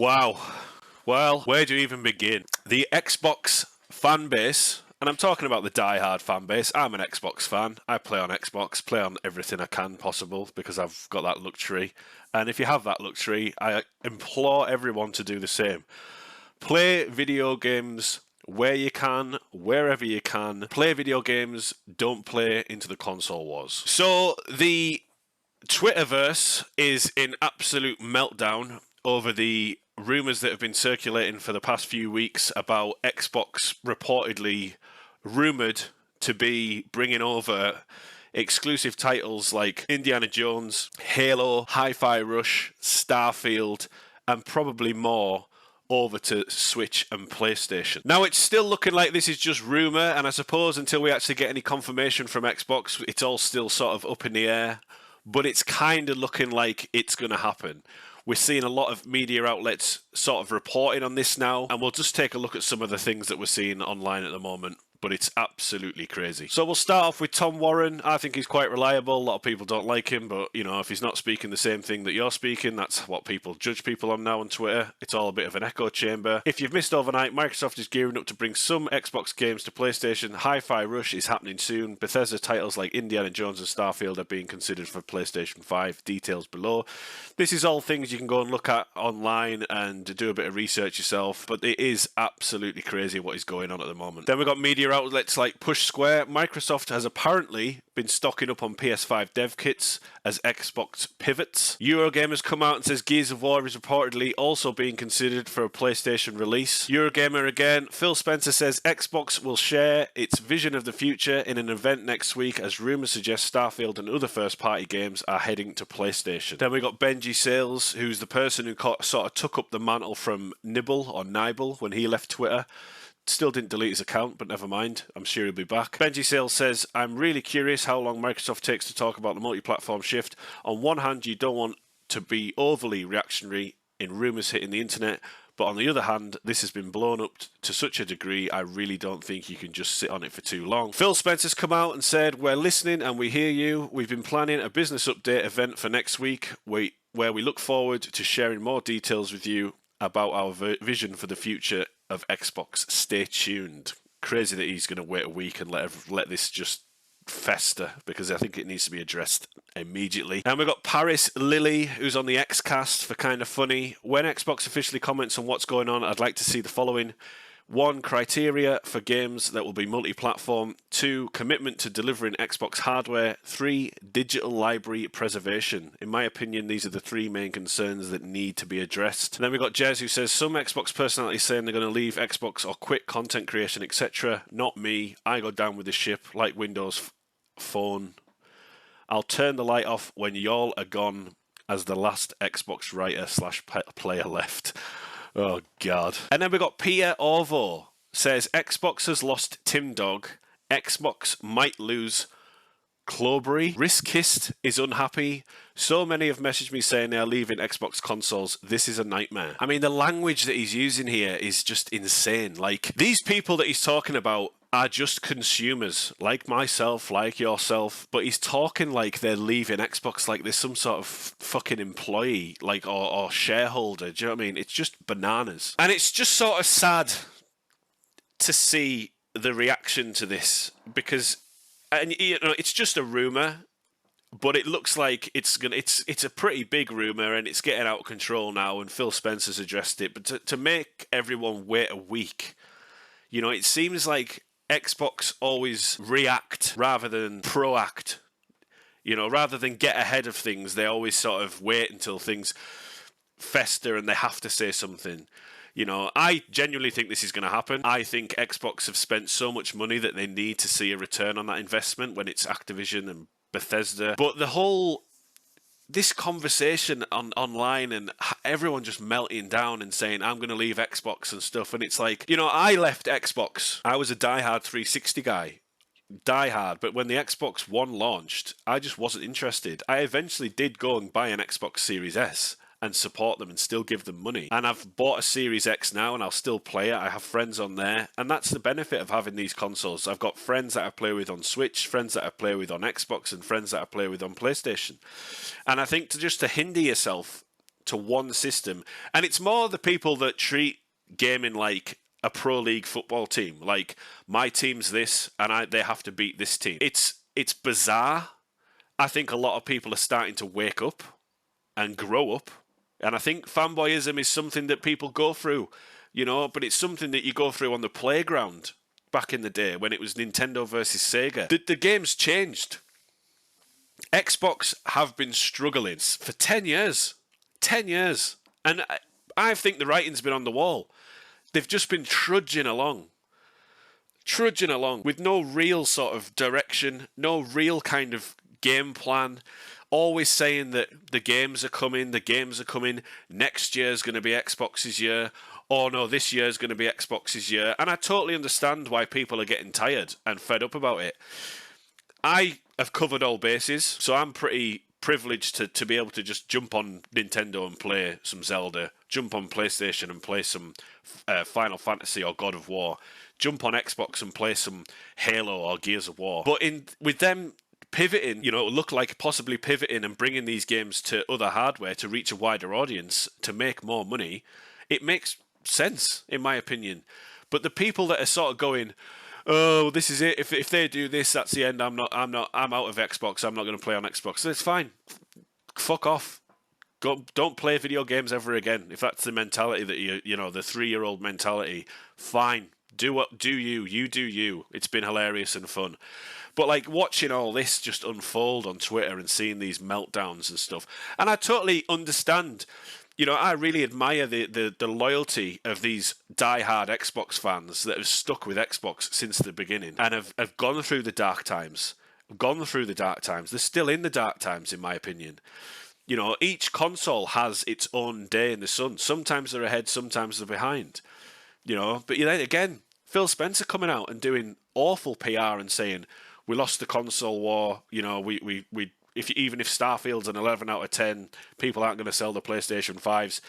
Wow. Well, where do you even begin? The Xbox fan base, and I'm talking about the die-hard fan base. I'm an Xbox fan. I play on Xbox, play on everything I can possible because I've got that luxury. And if you have that luxury, I implore everyone to do the same. Play video games where you can, wherever you can. Play video games, don't play into the console wars. So the Twitterverse is in absolute meltdown over the rumours that have been circulating for the past few weeks about Xbox reportedly rumoured to be bringing over exclusive titles like Indiana Jones, Halo, Hi-Fi Rush, Starfield, and probably more over to Switch and PlayStation. Now, it's still looking like this is just rumour, and I suppose until we actually get any confirmation from Xbox, it's all still sort of up in the air, but it's kind of looking like it's going to happen. We're seeing a lot of media outlets sort of reporting on this now, and we'll just take a look at some of the things that we're seeing online at the moment. But it's absolutely crazy. So we'll start off with Tom Warren. I think he's quite reliable. A lot of people don't like him, but, you know, if he's not speaking the same thing that you're speaking, that's what people judge people on now on Twitter. It's all a bit of an echo chamber. If you've missed overnight, Microsoft is gearing up to bring some Xbox games to PlayStation. Hi-Fi Rush is happening soon. Bethesda titles like Indiana Jones and Starfield are being considered for PlayStation 5. Details below. This is all things you can go and look at online and do a bit of research yourself, but it is absolutely crazy what is going on at the moment. Then we've got media outlets like Push Square. Microsoft has apparently been stocking up on PS5 dev kits as Xbox pivots. Eurogamer has come out and says Gears of War is reportedly also being considered for a PlayStation release. Eurogamer again. Phil Spencer says Xbox will share its vision of the future in an event next week as rumours suggest Starfield and other first-party games are heading to PlayStation. Then we got Benji Sales, who's the person who sort of took up the mantle from Nibble when he left Twitter. Still didn't delete his account, but never mind. I'm sure he'll be back. Benji Sales says, I'm really curious how long Microsoft takes to talk about the multi-platform shift. On one hand, you don't want to be overly reactionary in rumours hitting the internet, but on the other hand, this has been blown up to such a degree, I really don't think you can just sit on it for too long. Phil Spencer's come out and said, we're listening and we hear you. We've been planning a business update event for next week where we look forward to sharing more details with you about our vision for the future of Xbox. Stay tuned. Crazy that he's going to wait a week and let this just fester, because I think it needs to be addressed immediately. And we've got Paris Lily, who's on the Xcast for Kind of Funny. When Xbox officially comments on what's going on, I'd like to see the following. 1. Criteria for games that will be multi-platform. 2. Commitment to delivering Xbox hardware. 3. Digital library preservation. In my opinion, these are the 3 main concerns that need to be addressed. And then we've got Jez, who says, some Xbox personalities saying they're going to leave Xbox or quit content creation, etc. Not me. I go down with the ship like Windows Phone. I'll turn the light off when y'all are gone as the last Xbox writer/player left. Oh, God. And then we got Pia Orvo. Says, Xbox has lost Tim Dog. Xbox might lose Clobbery. Riskist is unhappy. So many have messaged me saying they are leaving Xbox consoles. This is a nightmare. I mean, the language that he's using here is just insane. Like, these people that he's talking about are just consumers, like myself, like yourself, but he's talking like they're leaving Xbox like there's some sort of fucking employee, like, or shareholder. Do you know what I mean? It's just bananas. And it's just sort of sad to see the reaction to this, because, and you know, it's just a rumour, but it looks like it's a pretty big rumour and it's getting out of control now, and Phil Spencer's addressed it. But to make everyone wait a week, you know, it seems like Xbox always react rather than proact. You know, rather than get ahead of things, they always sort of wait until things fester and they have to say something. You know, I genuinely think this is going to happen. I think Xbox have spent so much money that they need to see a return on that investment when it's Activision and Bethesda. But this conversation online and everyone just melting down and saying, I'm going to leave Xbox and stuff. And it's like, you know, I left Xbox. I was a diehard 360 guy. Diehard. But when the Xbox One launched, I just wasn't interested. I eventually did go and buy an Xbox Series S and support them and still give them money. And I've bought a Series X now and I'll still play it. I have friends on there. And that's the benefit of having these consoles. I've got friends that I play with on Switch, friends that I play with on Xbox, and friends that I play with on PlayStation. And I think to hinder yourself to one system. And it's more the people that treat gaming like a pro league football team. Like, my team's this, and they have to beat this team. It's bizarre. I think a lot of people are starting to wake up and grow up. And I think fanboyism is something that people go through, but it's something that you go through on the playground back in the day when it was Nintendo versus Sega. The game's changed. Xbox have been struggling for 10 years. 10 years. And I think the writing's been on the wall. They've just been trudging along with no real sort of direction, no real kind of game plan, always saying that the games are coming, next year's going to be Xbox's year, or no, this year's going to be Xbox's year. And I totally understand why people are getting tired and fed up about it. I have covered all bases, so I'm pretty privileged to be able to just jump on Nintendo and play some Zelda, jump on PlayStation and play some Final Fantasy or God of War, jump on Xbox and play some Halo or Gears of War. But with them pivoting, look like possibly pivoting and bringing these games to other hardware to reach a wider audience, to make more money, it makes sense, in my opinion. But the people that are sort of going, oh, this is it. If they do this, that's the end. I'm out of Xbox. I'm not going to play on Xbox. It's fine. Fuck off. Don't play video games ever again. If that's the mentality that the 3-year-old mentality, fine. Do you. You do you. It's been hilarious and fun. But like watching all this just unfold on Twitter and seeing these meltdowns and stuff, and I totally understand. I really admire the loyalty of these die-hard Xbox fans that have stuck with Xbox since the beginning and have gone through the dark times. They're still in the dark times, in my opinion. Each console has its own day in the sun. Sometimes they're ahead, sometimes they're behind. But then again, Phil Spencer coming out and doing awful PR and saying, we lost the console war, even if Starfield's an 11 out of 10, people aren't going to sell the PlayStation 5s.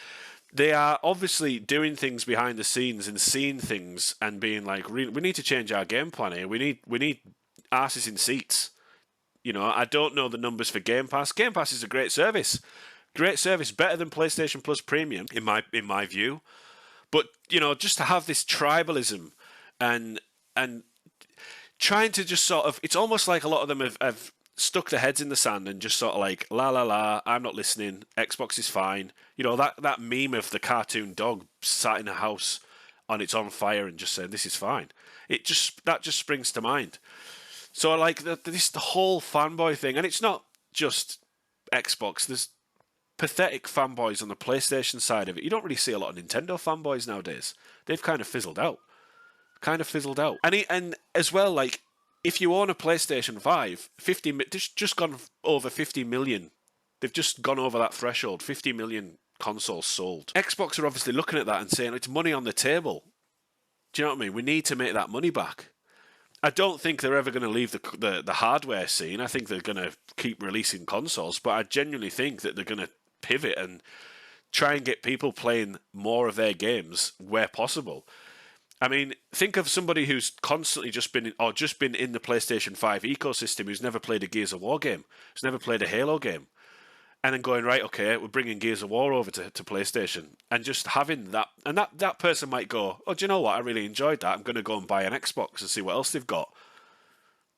They are obviously doing things behind the scenes and seeing things and being like, we need to change our game plan here. We need asses in seats. I don't know the numbers for Game Pass. Game Pass is a great service. Great service, better than PlayStation Plus Premium, in my view. But, just to have this tribalism and trying to just sort of, it's almost like a lot of them have stuck their heads in the sand and just sort of like, la la la, I'm not listening, Xbox is fine. That meme of the cartoon dog sat in a house on its on fire and just saying, this is fine. That just springs to mind. So like the whole fanboy thing, and it's not just Xbox, there's pathetic fanboys on the PlayStation side of it. You don't really see a lot of Nintendo fanboys nowadays. They've kind of fizzled out. And as well, like, if you own a PlayStation 5, just gone over 50 million. They've just gone over that threshold, 50 million consoles sold. Xbox are obviously looking at that and saying, it's money on the table. Do you know what I mean? We need to make that money back. I don't think they're ever going to leave the hardware scene. I think they're going to keep releasing consoles, but I genuinely think that they're going to pivot and try and get people playing more of their games where possible. I mean, think of somebody who's constantly just been in the PlayStation 5 ecosystem, who's never played a Gears of War game, who's never played a Halo game, and then going, right, okay, we're bringing Gears of War over to PlayStation, and just having that, and that person might go, oh, do you know what, I really enjoyed that, I'm going to go and buy an Xbox and see what else they've got.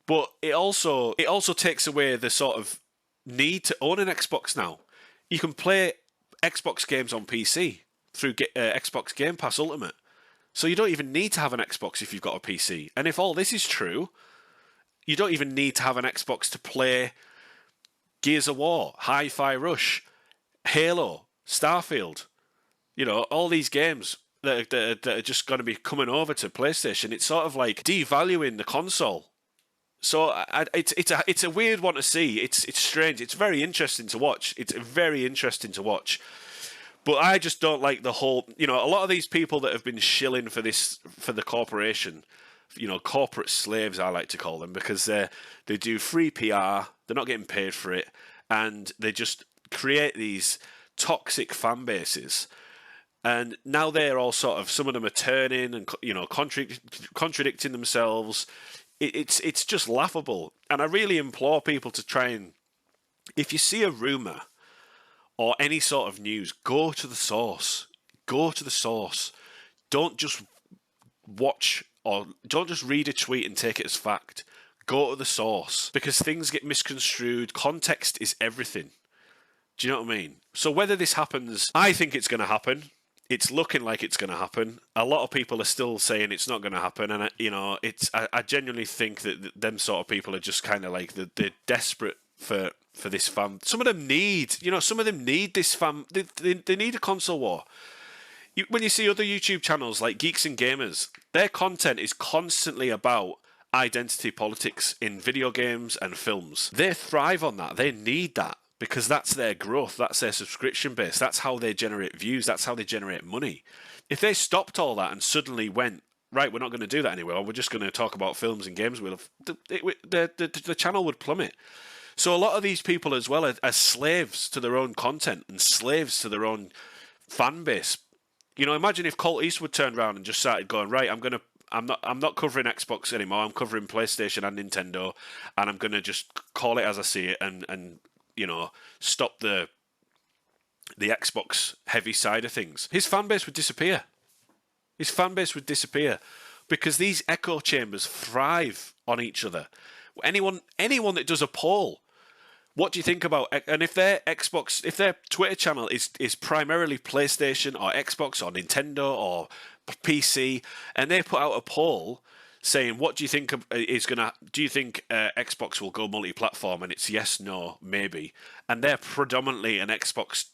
But it also takes away the sort of need to own an Xbox now. You can play Xbox games on PC through Xbox Game Pass Ultimate. So you don't even need to have an Xbox if you've got a PC. And if all this is true, you don't even need to have an Xbox to play Gears of War, Hi-Fi Rush, Halo, Starfield. All these games that are just going to be coming over to PlayStation. It's sort of like devaluing the console. So it's a weird one to see. It's strange. It's very interesting to watch. But I just don't like the whole, a lot of these people that have been shilling for the corporation, corporate slaves, I like to call them, because they do free PR, they're not getting paid for it, and they just create these toxic fan bases. And now they're all sort of, some of them are turning and, contradicting themselves. It's just laughable. And I really implore people to try and, if you see a rumour, or any sort of news, go to the source. Go to the source. Don't just watch or don't just read a tweet and take it as fact. Go to the source, because things get misconstrued. Context is everything. Do you know what I mean? So whether this happens, I think it's going to happen. It's looking like it's going to happen. A lot of people are still saying it's not going to happen, and I genuinely think that them sort of people are just kind of like they're desperate for this fan. Some of them need this fan. They need a console war. When you see other YouTube channels like Geeks and Gamers, their content is constantly about identity politics in video games and films. They thrive on that. They need that, because that's their growth, that's their subscription base, that's how they generate views, that's how they generate money. If they stopped all that and suddenly went, right, we're not going to do that anymore, we're just going to talk about films and games, the channel would plummet. So a lot of these people as well are slaves to their own content and slaves to their own fan base. Imagine if Colt Eastwood turned around and just started going, right, I'm not covering Xbox anymore, I'm covering PlayStation and Nintendo, and I'm going to just call it as I see it and stop the Xbox heavy side of things. His fan base would disappear. Because these echo chambers thrive on each other. Anyone that does a poll, what do you think about? And if their Twitter channel is primarily PlayStation or Xbox or Nintendo or PC, and they put out a poll saying, what do you think do you think Xbox will go multi-platform? And it's yes, no, maybe. And they're predominantly an Xbox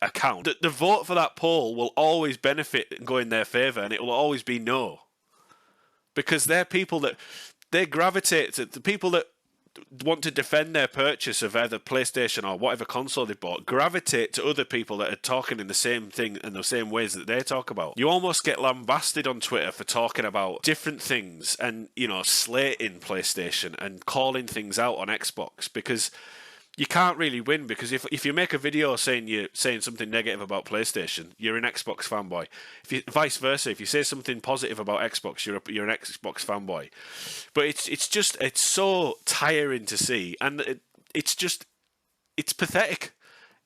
account. The vote for that poll will always benefit and go in their favour, and it will always be no. Because they're people that, they gravitate to the people that want to defend their purchase of either PlayStation or whatever console they bought, gravitate to other people that are talking in the same thing in the same ways that they talk about. You almost get lambasted on Twitter for talking about different things and, slating PlayStation and calling things out on Xbox, because you can't really win, because if you make a video saying something negative about PlayStation, you're an Xbox fanboy. Vice versa, if you say something positive about Xbox, you're an Xbox fanboy. But it's so tiring to see, and it's pathetic.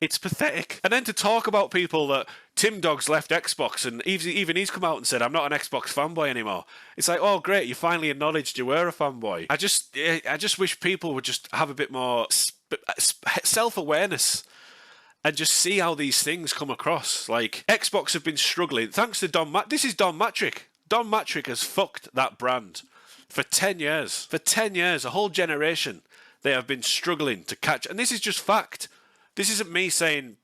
It's pathetic. And then to talk about people that Tim Dog's left Xbox, and even he's come out and said, I'm not an Xbox fanboy anymore. It's like, oh great, you finally acknowledged you were a fanboy. I just wish people would just have a bit more self-awareness and just see how these things come across. Like, Xbox have been struggling thanks to this is Don Matrick. Don Matrick has fucked that brand for 10 years. For 10 years, a whole generation, they have been struggling to catch. And this is just fact. This isn't me saying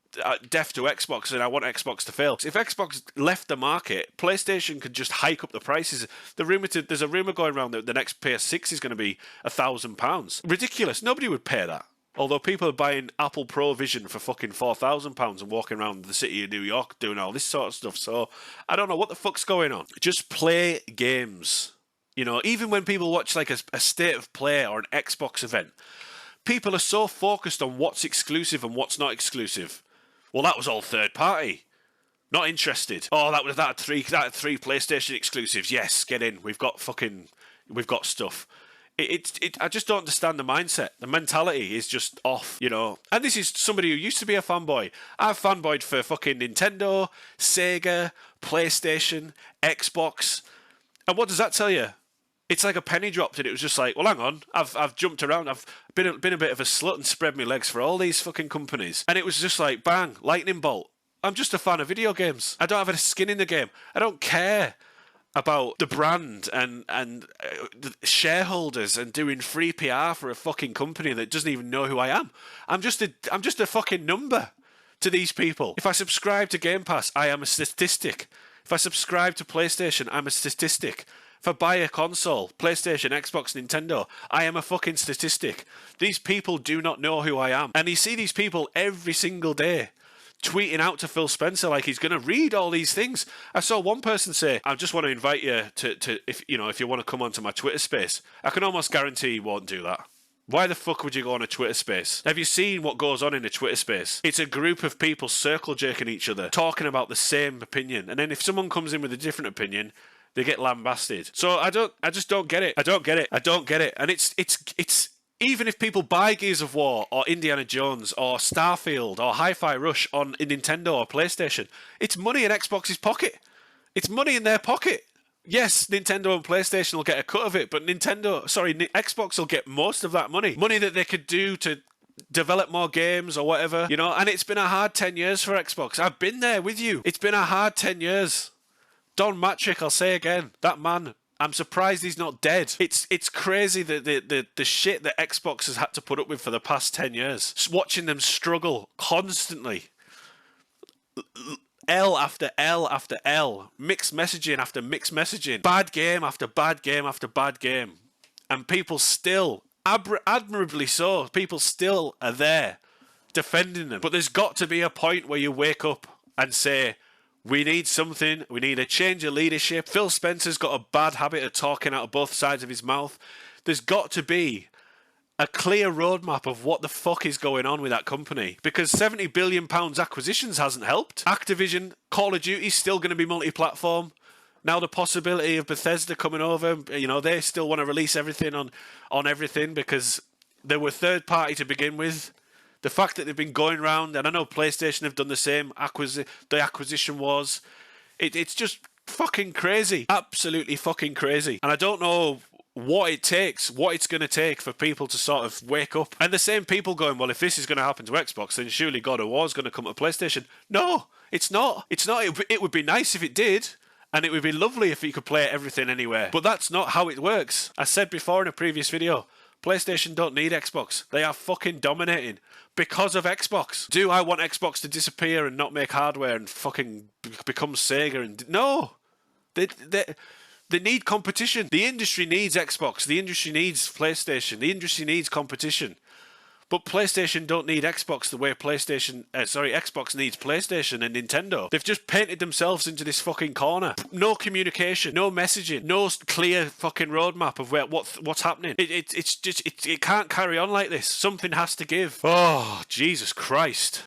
deaf to Xbox and I want Xbox to fail. If Xbox left the market, PlayStation could just hike up the prices. There's a rumour going around that the next PS6 is going to be £1,000. Ridiculous. Nobody would pay that. Although people are buying Apple Pro Vision for fucking £4,000 and walking around the city of New York doing all this sort of stuff. So I don't know what the fuck's going on. Just play games. Even when people watch like a State of Play or an Xbox event, people are so focused on what's exclusive and what's not exclusive. Well, that was all third party. Not interested. Oh, that had three PlayStation exclusives. Yes, get in. We've got stuff. I just don't understand the mindset. The mentality is just off, And this is somebody who used to be a fanboy. I've fanboyed for fucking Nintendo, Sega, PlayStation, Xbox. And what does that tell you? It's like a penny dropped, and it was just like, well, hang on, I've jumped around, I've been a bit of a slut and spread my legs for all these fucking companies, and it was just like, bang, lightning bolt. I'm just a fan of video games. I don't have a skin in the game. I don't care about the brand and the shareholders and doing free PR for a fucking company that doesn't even know who I am. I'm just a fucking number to these people. If I subscribe to Game Pass, I am a statistic. If I subscribe to PlayStation, I'm a statistic. If I buy a console, PlayStation, Xbox, Nintendo, I am a fucking statistic. These people do not know who I am. And you see these people every single day tweeting out to Phil Spencer like he's going to read all these things. I saw one person say, I just want to invite you to if you want to come onto my Twitter space. I can almost guarantee he won't do that. Why the fuck would you go on a Twitter space? Have you seen what goes on in a Twitter space? It's a group of people circle jerking each other, talking about the same opinion. And then if someone comes in with a different opinion, they get lambasted. So I just don't get it. I don't get it. And it's even if people buy Gears of War or Indiana Jones or Starfield or Hi-Fi Rush on a Nintendo or PlayStation, it's money in Xbox's pocket. It's money in their pocket. Yes, Nintendo and PlayStation will get a cut of it, but Xbox will get most of that money. Money that they could do to develop more games or whatever, you know. And it's been a hard 10 years for Xbox. I've been there with you. It's been a hard 10 years. Don Matrick, I'll say again, that man, I'm surprised he's not dead. It's crazy that the shit that Xbox has had to put up with for the past 10 years. Just watching them struggle constantly. L after L after L. Mixed messaging after mixed messaging. Bad game after bad game after bad game. And people still, admirably so, people still are there defending them. But there's got to be a point where you wake up and say, we need something. We need a change of leadership. Phil Spencer's got a bad habit of talking out of both sides of his mouth. There's got to be a clear roadmap of what the fuck is going on with that company. Because £70 billion acquisitions hasn't helped. Activision, Call of Duty's still going to be multi-platform. Now the possibility of Bethesda coming over, you know, they still want to release everything on everything because they were third party to begin with. The fact that they've been going around, and I know PlayStation have done the same, the acquisition wars, it's just fucking crazy. Absolutely fucking crazy. And I don't know what it's going to take for people to sort of wake up. And the same people going, well, if this is going to happen to Xbox, then surely God of War is going to come to PlayStation. No, it's not. It's not. It would be nice if it did. And it would be lovely if you could play everything anywhere. But that's not how it works. I said before in a previous video, PlayStation don't need Xbox. They are fucking dominating because of Xbox. Do I want Xbox to disappear and not make hardware and fucking become Sega? And no, they need competition. The industry needs Xbox. The industry needs PlayStation. The industry needs competition. But PlayStation don't need Xbox the way Xbox needs PlayStation and Nintendo. They've just painted themselves into this fucking corner. No communication, no messaging, no clear fucking roadmap of what's happening. It can't carry on like this. Something has to give. Oh, Jesus Christ.